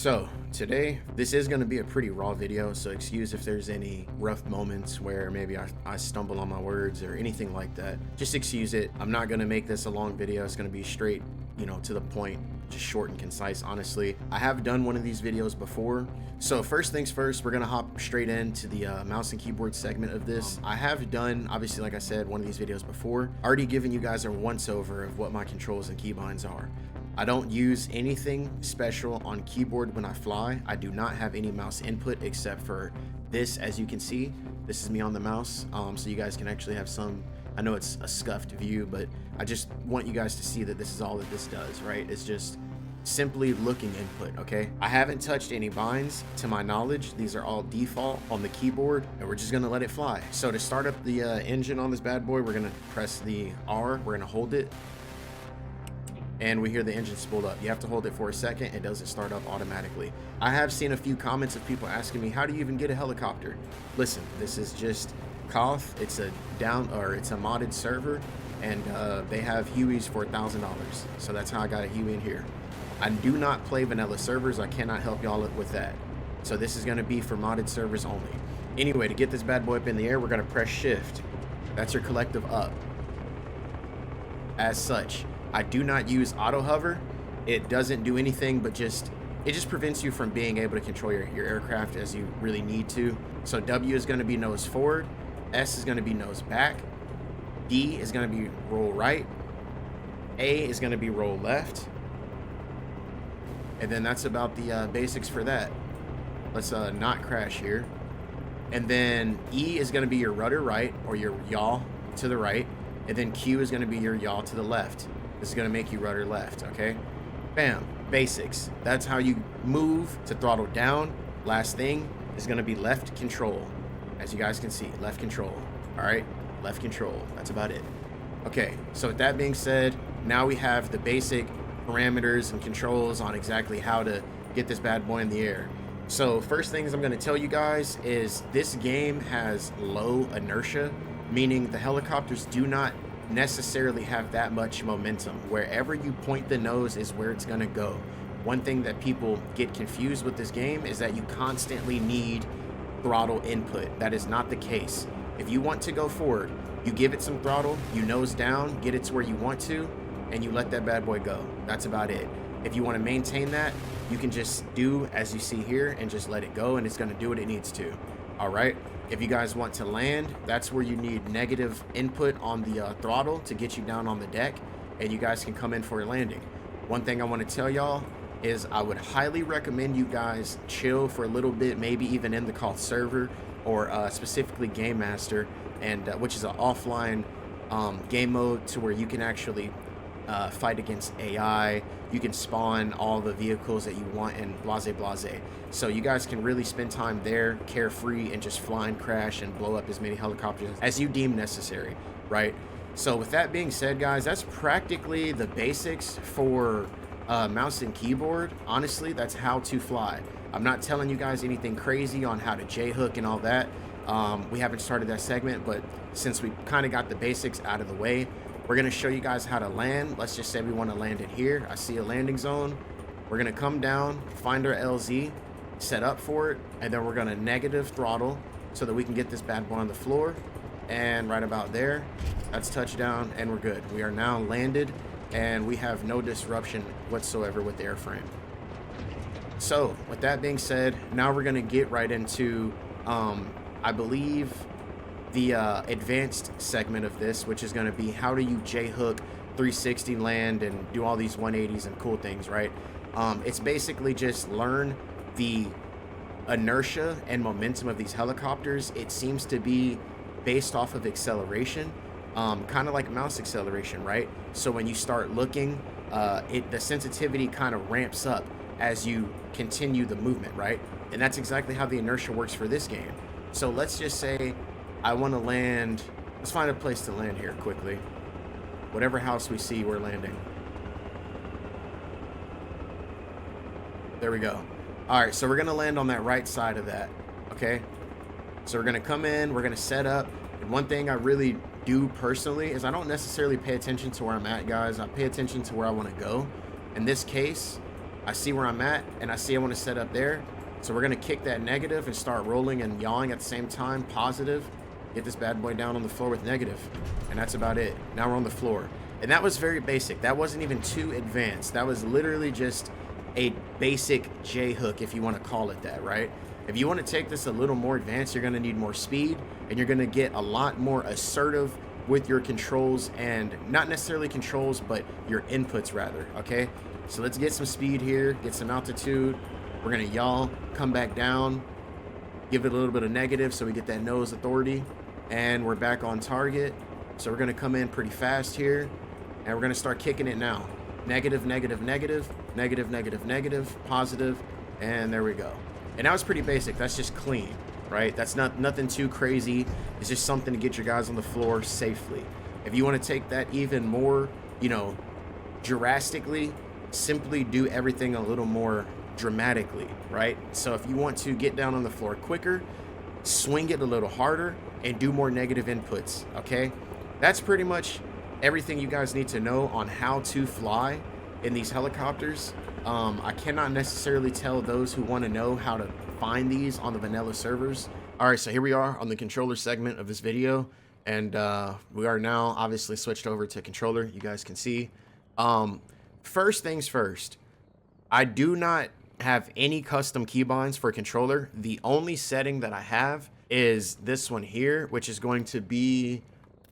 So today, this is going to be a pretty raw video, so excuse if there's any rough moments where maybe I stumble on my words or anything like that. Just excuse it. I'm not going to make this a long video. It's going to be straight, to the point, just short and concise. Honestly, I have done one of these videos before. So first things first, we're going to hop straight into the mouse and keyboard segment of this. I have done, obviously, like I said, one of these videos before, already given you guys a once over of what my controls and keybinds are. I don't use anything special on keyboard when I fly. I do not have any mouse input except for this. As you can see, this is me on the mouse, so you guys can actually have some, I know it's a scuffed view, but I just want you guys to see that this is all that this does, right? It's just simply looking input. Okay, I haven't touched any binds to my knowledge. These are all default on the keyboard, and we're just gonna let it fly. So to start up the engine on this bad boy, we're gonna press the R, we're gonna hold it, and we hear the engine spool up. You have to hold it for a second. It doesn't start up automatically. I have seen a few comments of people asking me, how do you even get a helicopter? Listen, this is just KOTH. It's a modded server, and they have Hueys for $1,000. So that's how I got a Huey in here. I do not play vanilla servers. I cannot help y'all with that. So this is gonna be for modded servers only. Anyway, to get this bad boy up in the air, we're gonna press shift. That's your collective up. As such, I do not use auto hover. It doesn't do anything, but it just prevents you from being able to control your aircraft as you really need to. So W is going to be nose forward, S is going to be nose back, D is going to be roll right, A is going to be roll left, and then that's about the basics for that. Let's not crash here. And then E is going to be your rudder right, or your yaw to the right, and then Q is going to be your yaw to the left. This is gonna make you rudder left, okay? Bam, basics. That's how you move to throttle down. Last thing is gonna be left control. As you guys can see, left control, all right? Left control, that's about it. Okay, so with that being said, now we have the basic parameters and controls on exactly how to get this bad boy in the air. So first things I'm gonna tell you guys is this game has low inertia, meaning the helicopters do not necessarily have that much momentum. Wherever you point the nose is where it's gonna go. One thing that people get confused with this game is that you constantly need throttle input. That is not the case. If you want to go forward, you give it some throttle, you nose down, get it to where you want to, and you let that bad boy go. That's about it. If you want to maintain that, you can just do as you see here and just let it go, and it's gonna do what it needs to. All right. If you guys want to land, that's where you need negative input on the throttle to get you down on the deck, and you guys can come in for a landing. One thing I want to tell y'all is I would highly recommend you guys chill for a little bit, maybe even in the KOTH server, or specifically Game Master, and which is an offline game mode to where you can actually fight against AI. You can spawn all the vehicles that you want and blase blase. So you guys can really spend time there carefree and just fly and crash and blow up as many helicopters as you deem necessary, right? So with that being said, guys, that's practically the basics for mouse and keyboard. Honestly, that's how to fly. I'm not telling you guys anything crazy on how to J-hook and all that. We haven't started that segment, but since we kind of got the basics out of the way, we're gonna show you guys how to land. Let's just say we wanna land it here. I see a landing zone. We're gonna come down, find our LZ, set up for it, and then we're gonna negative throttle so that we can get this bad boy on the floor. And right about there, that's touchdown, and we're good. We are now landed, and we have no disruption whatsoever with the airframe. So with that being said, now we're gonna get right into, I believe, the advanced segment of this, which is going to be how do you J-hook 360 land and do all these 180s and cool things, right? It's basically just learn the inertia and momentum of these helicopters. It seems to be based off of acceleration, kind of like mouse acceleration, right? So when you start looking, the sensitivity kind of ramps up as you continue the movement, right? And that's exactly how the inertia works for this game. So let's just say I want to land. Let's find a place to land here quickly. Whatever house we see, we're landing. There we go. All right, so we're gonna land on that right side of that, okay? So we're gonna come in, we're gonna set up. And one thing I really do personally is I don't necessarily pay attention to where I'm at, guys. I pay attention to where I want to go. In this case, I see where I'm at, and I see I want to set up there. So we're going to kick that negative and start rolling and yawing at the same time, positive. Get this bad boy down on the floor with negative. And that's about it. Now we're on the floor. And that was very basic. That wasn't even too advanced. That was literally just a basic J hook, if you want to call it that, right? If you want to take this a little more advanced, you're going to need more speed, and you're going to get a lot more assertive with your controls, and not necessarily controls, but your inputs rather, okay? So let's get some speed here, get some altitude. We're going to yaw, come back down, give it a little bit of negative so we get that nose authority, and we're back on target. So we're going to come in pretty fast here, and we're going to start kicking it now. Negative, negative, negative, negative, negative, negative, positive, and there we go. And that was pretty basic. That's just clean, right? That's nothing too crazy. It's just something to get your guys on the floor safely. If you want to take that even more, you know, drastically, simply do everything a little more dramatically, right? So if you want to get down on the floor quicker, swing it a little harder and do more negative inputs, okay? That's pretty much everything you guys need to know on how to fly in these helicopters. I cannot necessarily tell those who want to know how to find these on the vanilla servers. All right, so here we are on the controller segment of this video, and we are now obviously switched over to controller. You guys can see. First things first, I do not have any custom keybinds for controller. The only setting that I have is this one here, which is going to be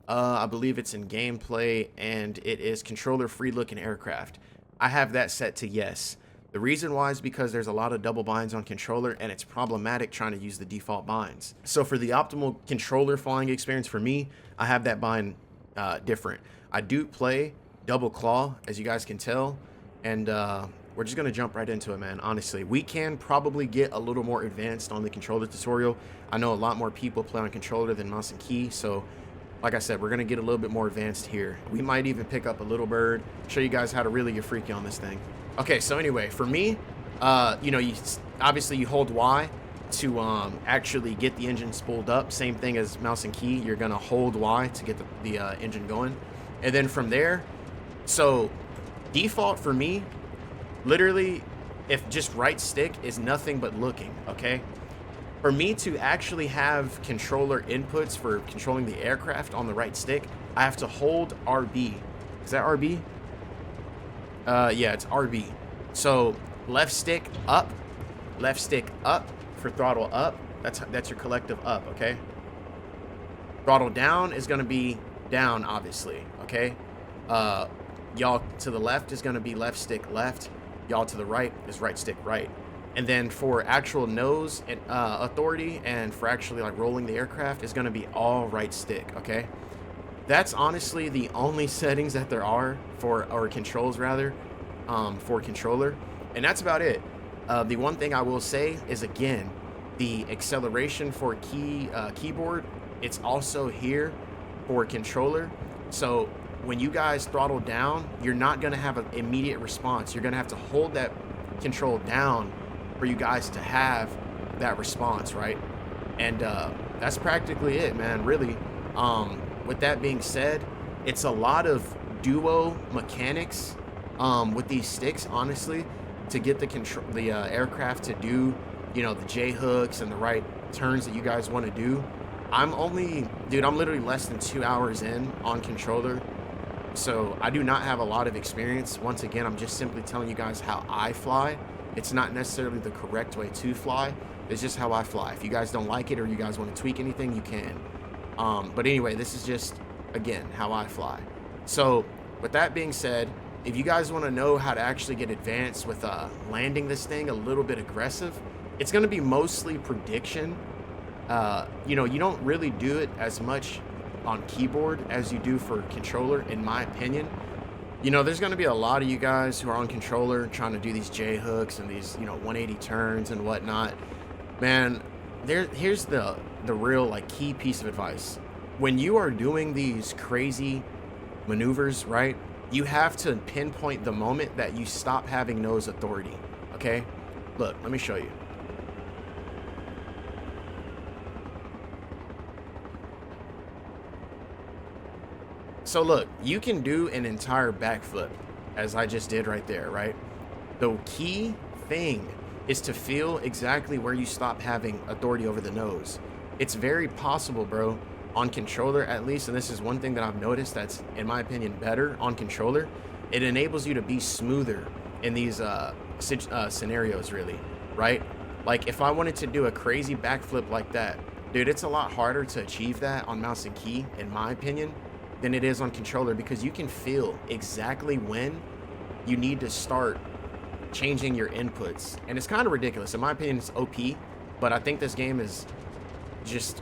I believe it's in gameplay, and it is controller free looking aircraft. I have that set to yes. The reason why is because there's a lot of double binds on controller, and it's problematic trying to use the default binds. So for the optimal controller flying experience for me, I have that bind different. I do play double claw, as you guys can tell, and we're just gonna jump right into it, man. Honestly, we can probably get a little more advanced on the controller tutorial. I know a lot more people play on controller than mouse and key, so like I said, we're going to get a little bit more advanced here. We might even pick up a little bird, show you guys how to really get freaky on this thing. Okay, so anyway, for me, you know, obviously you hold Y to actually get the engine spooled up. Same thing as mouse and key. You're going to hold Y to get the engine going. And then from there, so default for me, literally, if just right stick is nothing but looking, okay? For me to actually have controller inputs for controlling the aircraft on the right stick, I have to hold RB. Is that RB? Yeah, it's RB. So left stick up for throttle up. That's your collective up, okay? Throttle down is gonna be down, obviously, okay? Y'all to the left is gonna be left stick left. Y'all to the right is right stick right. And then for actual nose and authority, and for actually like rolling the aircraft, is going to be all right stick, okay? That's honestly the only settings that there are for, or controls rather, for controller. And that's about it. The one thing I will say is, again, the acceleration for keyboard, it's also here for controller. So when you guys throttle down, you're not going to have an immediate response. You're going to have to hold that control down for you guys to have that response, right? And that's practically it, man, really. With that being said, it's a lot of duo mechanics with these sticks, honestly, to get the aircraft to do, you know, the J hooks and the right turns that you guys want to do. I'm literally less than 2 hours in on controller, so I do not have a lot of experience. Once again, I'm just simply telling you guys how I fly. It's not necessarily the correct way to fly. It's just how I fly. If you guys don't like it or you guys want to tweak anything, you can. But anyway, this is just, again, how I fly. So with that being said, if you guys want to know how to actually get advanced with landing this thing a little bit aggressive, it's going to be mostly prediction. You know, you don't really do it as much on keyboard as you do for controller, in my opinion. You know, there's going to be a lot of you guys who are on controller trying to do these J hooks and these, you know, 180 turns and whatnot. Man, here's the real, like, key piece of advice. When you are doing these crazy maneuvers, right, you have to pinpoint the moment that you stop having nose authority, okay? Look, let me show you. So look, you can do an entire backflip, as I just did right there, right? The key thing is to feel exactly where you stop having authority over the nose. It's very possible, bro, on controller at least, and this is one thing that I've noticed that's, in my opinion, better on controller. It enables you to be smoother in these scenarios, really, right? Like, if I wanted to do a crazy backflip like that, dude, it's a lot harder to achieve that on mouse and key, in my opinion, than it is on controller, because you can feel exactly when you need to start changing your inputs. And it's kind of ridiculous. In my opinion, it's OP, but I think this game is just,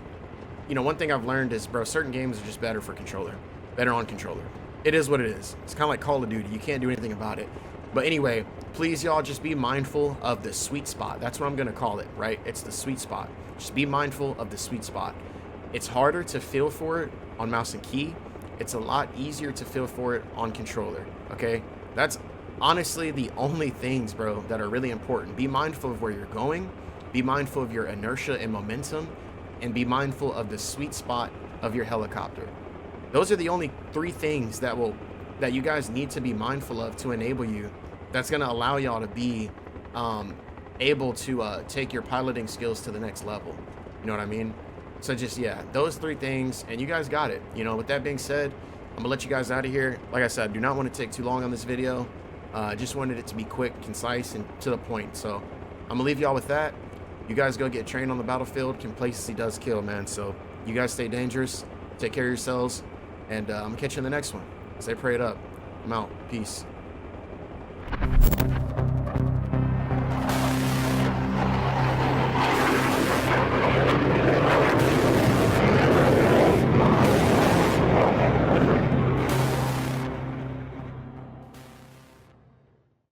you know, one thing I've learned is, bro, certain games are just better for controller, better on controller. It is what it is. It's kind of like Call of Duty. You can't do anything about it. But anyway, please, y'all, just be mindful of the sweet spot. That's what I'm going to call it, right? It's the sweet spot. Just be mindful of the sweet spot. It's harder to feel for it on mouse and key. It's a lot easier to feel for it on controller, okay? That's honestly the only things, bro, that are really important. Be mindful of where you're going. Be mindful of your inertia and momentum. And be mindful of the sweet spot of your helicopter. Those are the only three things that you guys need to be mindful of to enable you. That's going to allow y'all to be able to take your piloting skills to the next level. You know what I mean? So just, yeah, those three things, and you guys got it. You know, with that being said, I'm gonna let you guys out of here. Like I said, I do not want to take too long on this video. Just wanted it to be quick, concise, and to the point. So I'm gonna leave y'all with that. You guys go get trained on the battlefield. Complacency does kill, man. So you guys stay dangerous, take care of yourselves, and I'm gonna catch you in the next one. Stay prayed up. I'm out. Peace.